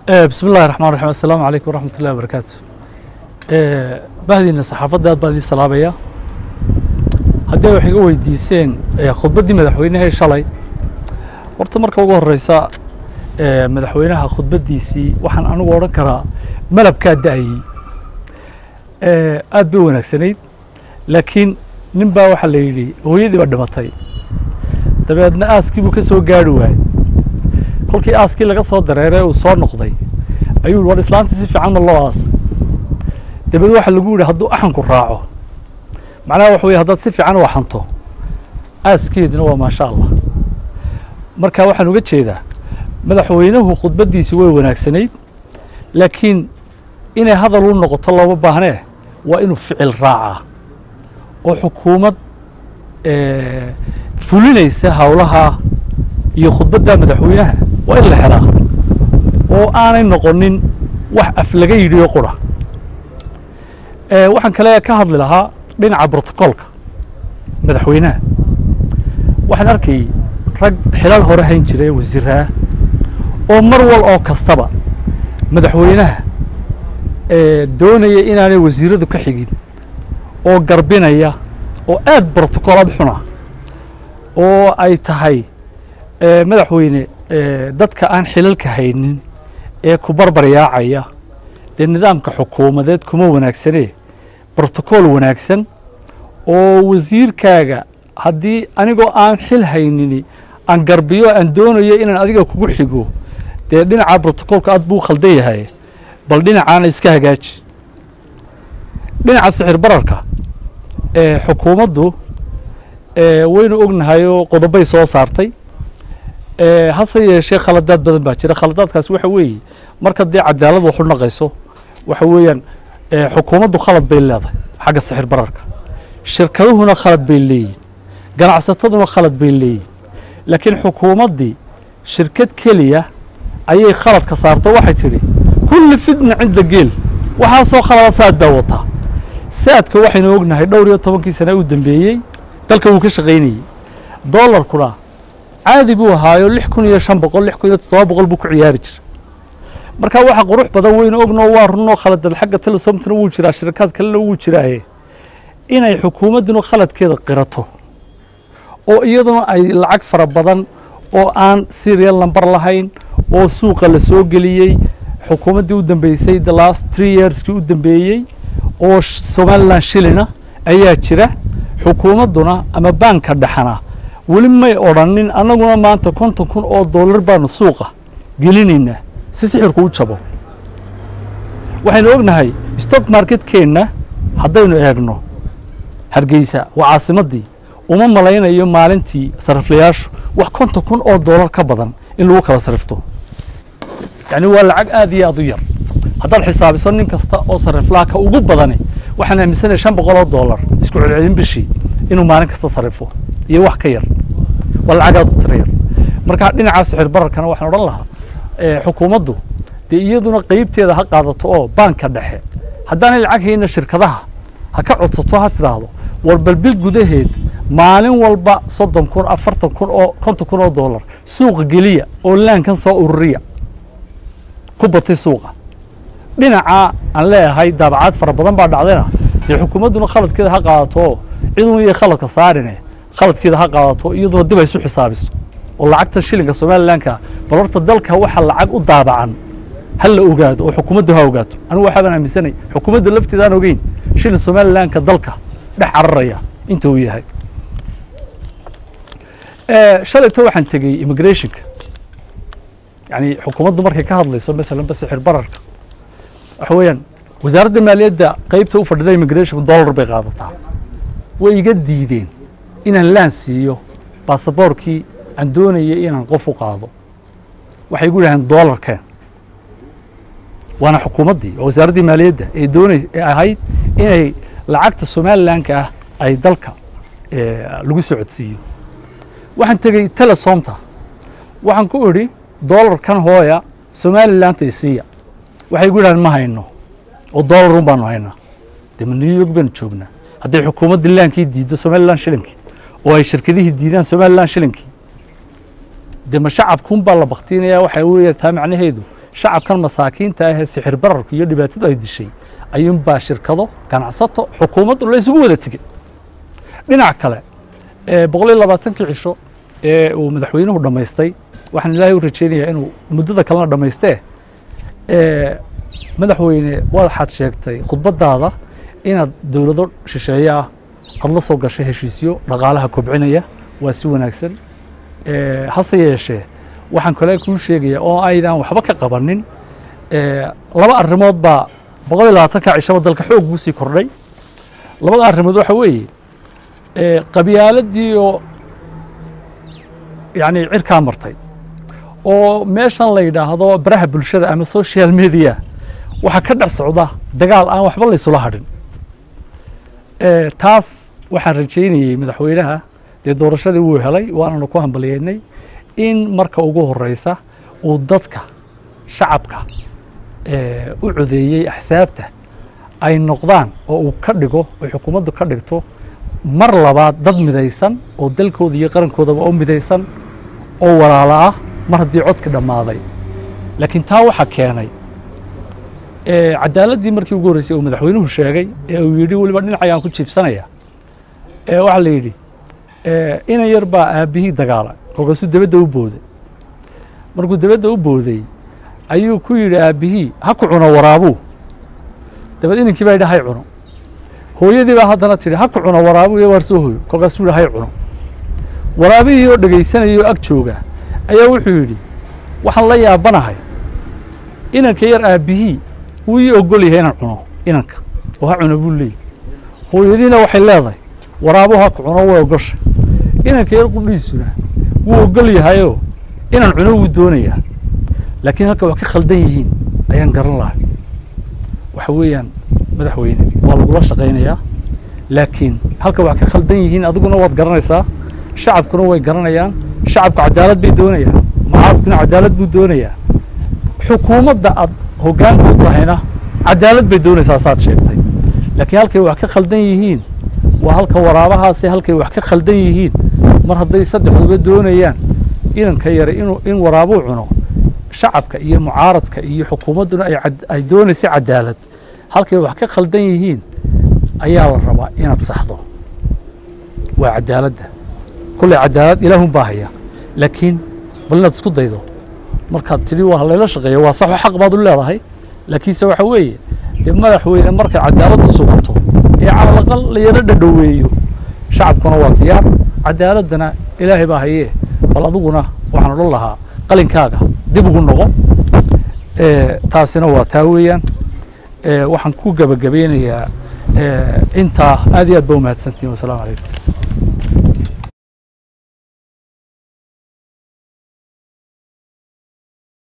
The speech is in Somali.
بسم الله الرحمن الرحيم. السلام عليكم ورحمة الله وبركاته. بهدينا صحافة داد بهدي السلامية. هدي waxay ugu weydiiseen khudbadii madaxweynaha shalay. Horta marka ugu horeysa madaxweynaha khudbadiisii waxaan anigu oran karaa malabka daayay. Aad bay wanaagsanayd laakiin nin baa waxa la yiri hooyadii baa dhimatay. Dabeedna aaskii buu ka soo gaari waayay. kolkii aaskii laga soo dareeray oo soo noqday ayuu war islaantii si fiican loo aas dabad waxa lagu yiri hadduu axanku raaco macnaha waxa weeye haddaad si fiican u xanto aaskeedina waa ma sha Allah marka waxaan uga jeedaa madaxweynuhu khudbadiisii way wanaagsanayd laakiin inay hadal u noqoto laba baahnee waa inuu ficil raaca oo xukuumad fulinaysa hawlaha iyo khudbada madaxweynaha waa in la helaa oo aanay noqonin wax af laga yidhiyo qura waxaan kale ka hadli lahaa dhinaca brotokolka madaxweynaha waxaan arkay rag xilal hore hayn jiray wasiiraa oo mar wal oo kastaba madaxweynaha doonaya inaanay wasiiradu ka xigin oo garbinaya oo aad brotokolad xuna oo ay tahay madaxweyne dadka aan xilalka haynin ee ku barbaryaacaya de nidaamka xukuumadeed kuma wanaagsanee protocol wanaagsan oo wasiirkaaga haddii anigoo aan xil haynin aan garbiyo aan doonayo inaan adiga kugu xigo dee dhinaca protocolka aad buu khaldan yahay bal dhinacaana iska hagaaji dhinaca sicir bararka xukuumaddu waynu ognahay oo qodobay soo saartay hase yeeshee khaladaad badan baa jira khaladaadkaas waxa weeye marka dee cadaalad wax u naqayso waxa weeyaan xukuumaddu khalad bay leedahay xagga sixir bararka shirkaduhuna khalad bay leeyihiin ganacsataduna khalad bay leeyihiin laakiin xukuumaddii shirkad keliya ayay khalad ka saarto waxay tidhi kulli fidna cinda geel waxaasoo khalada saad baa wataa saadka waxaynu ognahay dhowr iyo 10 sano u dambeeyey dalka uu ka shaqaynayay dollarkuna عادي بو هايو 6500 6700 بو كعيار جير marka waxa qurux badan weyn ogno waa runo khalad xagga telesom-tana wuu jiraa shirkad kale wuu jiraa inay xukuumaddu khaladkeeda qirato oo iyaduna ay lacag fara badan oo aan serial number lahayn oo suuqa la soo galiyay xukuumaddu u dambeysay the last 3 years u dambeeyay oo Somaliland shilina ayaa jira xukuumadduna ama banka dhaxana wali may oranin anaguna maanta $50,000 baan suuqa gelinayna si sixirku u jabo waxaynu ognahay stock market keena haddaynu eegno Hargeysa waa caasimadii uma malaynayo maalintii sariflayaashu wax $50,000 ka badan in lagu kala sarifto yani waa lacag aad iyo aad u yar haddii xisaabiso nin kasta oo sariflaaka ugu badan waxaan aaminsanahay $500 isku celcelin bishii inuu maalin kasta sarifo iyo wax ka yar walacagaad u tirayr marka dhinaca sicir bararkana waxaan oran lahaa xukuumaddu de iyaduna qaybteeda ha qaadato oo banka dhexe haddana lacag hayna shirkadaha ha ka codsato ha tiraahdo war balbil gudaheed maalin walba 30,000 40,000 oo $50,000 suuq geliya oo laankan soo ururiya ku batay suuqa dhinaca aan leeyahay daabacad fara badan baa dhacdayna de xukuumadduna khaladkeeda ha qaadato ciduna iyo khaladka saarine khaladkeeda ha qaadato iyadoo dib ay isu xisaabiso oo lacagta shilinka Somalilandka balorta dalka waxa lacag u daabacan hal la ogaado oo xukuumaddu ha ogaato anigu waxa baan aaminsanay xukuumadda lafteeda aan ogeyn shilin Somalilandka dalka dhex cararaya inta uu yahay shalayto waxaan tagay immigrationka yani xukuumaddu markay ka hadlayso mesela sixir bararka waxa weeyaan wasaaradda maaliyadda qaybta u fadhida immigration $1 bay qaadataa way iga diideen inaan laan siiyo baasaboorkii aan doonayay inaan qof u qaado waxay igu yiraahdeen $1 waana xukuumaddii oo wasaaraddii maaliyadda ee doonayay ahayd inay lacagta Somalilandka ay dalka lagu socodsiiyo waxaan tagay telesomta waxaan ku iri $1 hooya Somaliland ay siiya waxay igu yiraahdeen ma hayno oo $1 baan haynaa de New York baan joognaa haddii xukuumadda laankii diido Somaliland shilinkii oo ay shirkadihii diidaan Somaliland shilinkii de ma shacabkun baa la baqtiinaya waxa weeye taa macnaheedu shacabkan masaakiinta ah ee sixir bararku iyo dhibaatadu ay dishay ayuunbaa shirkado ganacsato xukuumaddu la isugu wada tegey dhinac kale 120 cisho ee uu madaxweynuhu dhammaystay waxaan ilaahay u rajaynayaa inuu muddada kalena dhammaystee madaxweyne waxaad sheegtay khudbadaada inaad dowlado shisheeye ah aad la soo gashay heshiisyo dhaqaalaha kobcinaya waa si wanaagsan hase yeeshee waxaan kale kuu sheegayaa oo aydan waxba ka qabanin laba arrimood baa 120 cishaba dalka xoog buu sii kordhay labada arrimood waxa weeye qabyaaladii oo yani cirkaa martay oo meeshan la yidhaahdo baraha bulshada ama social media waxaa ka dhex socda dagaal aan waxba laysula hadhin taas waxaan rajaynayey madaxweynaha dee doorashadii wuu helay waananu ku hambaliyeynay in marka ugu horeysa uu dadka shacabka u codeeyey axsaabta ay noqdaan oo uu ka dhigo oo xukuumaddu ka dhigto mar labaad dad midaysan oo dalkooda iyo qarankoodaba u midaysan oo walaala ah mar haddii codki dhammaaday laakiin taa waxaa keenay cadaaladii markii ugu horreysay uu madaxweynuhu sheegay ee uu yidhi weliba dhinac ayaan ku jiifsanaya waxaa la yidhi inan yar baa aabbihii dagaalay kolkaasuu dabadda u booday markuu dabadda u booday ayuu ku yidhi aabbihii ha ku cuno waraabuu dabad inankii baa yidhi hay cuno hooyadii baa haddana tidhi ha ku cuno waraabuu iyo waar soo hooyo kolkaasuu yidhi hay cuno waraabihii oo dhegaysanaya oo ag jooga ayaa wuxuu yidhi waxaan la yaabanahay inanka yar aabbihii wuu ii ogol yahay inaan cuno inanka oo ha cuno buu leeyahy hooyadiina waxay leedahay waraabuhu ha ku cuno way ogoshay inanka yar qudhiisuna wuu ogol yahayoo inaan cuno wuu doonayaa laakiin halka wax ka khaldan yihiin ayaan garan lahay waxa weeyaan madaxweyne waa lagula shaqaynayaa laakiin halka wax ka khaldan yihiin adiguna waad garanaysaa shacabkuna way garanayaan shacabku cadaalad bay doonayaan mucaaradkuna cadaalad buu doonayaa xukuumadda aad hoggaanka u tahayna cadaalad bay doonaysaa saad sheegtay laakiin halkay wax ka khaldan yihiin waa halka waraabahaasi halkay wax ka khaldan yihiin mar hadday saddexduba doonayaan inanka yare in waraabuu cuno shacabka iyo mucaaradka iyo xukuumadduna ay doonaysa cadaalad halkay wax ka khaldan yihiin ayaa la rabaa inaad saxdo waa cadaaladda kulley cadaalad ilaahun baa haya laakiin bal inaad isku daydo markaad tidhi waa layla shaqeeya waa saxo xaq baad u leedahay laakiinse waxa weeye dee madaxweyne markay cadaaladdu sugato ee calalaqal la yaro dhadhoweeyo shacabkuna waa diyaar cadaaladdana ilaahay baa hayee bal adiguna waxaan odhan lahaa qalinkaaga dib ugu noqo taasina waa taa weeyaan waxaan ku gabagabeynayaa intaa aad iyo aad ba umahadsantihin wasalaamu calaykum